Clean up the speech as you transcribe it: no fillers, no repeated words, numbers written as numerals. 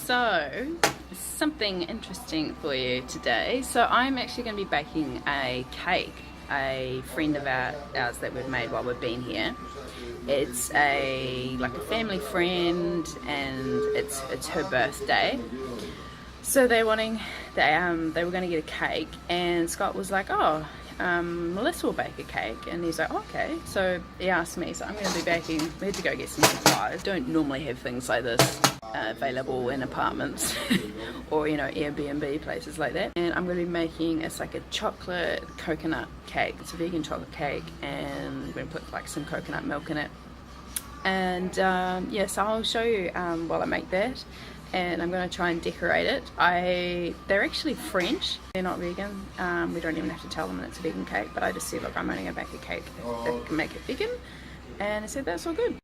So, something interesting for you today. So I'm actually going to be baking a cake. A friend of ours that we've made while we've been here. It's like a family friend, and it's her birthday. So they were going to get a cake, and Scott was like, "Oh, Melissa will bake a cake," and he's like, oh, "Okay." So he asked me, so I'm going to be baking. We had to go get some supplies. Don't normally have things like this available in apartments or Airbnb places like that. And I'm going to be making, it's like a chocolate coconut cake. It's a vegan chocolate cake, and I'm going to put like some coconut milk in it. And so I'll show you while I make that. And I'm going to try and decorate it. They're actually French. They're not vegan. We don't even have to tell them that it's a vegan cake. But I just said, look, I'm only going to bake a cake that can make it vegan. And I said, that's all good.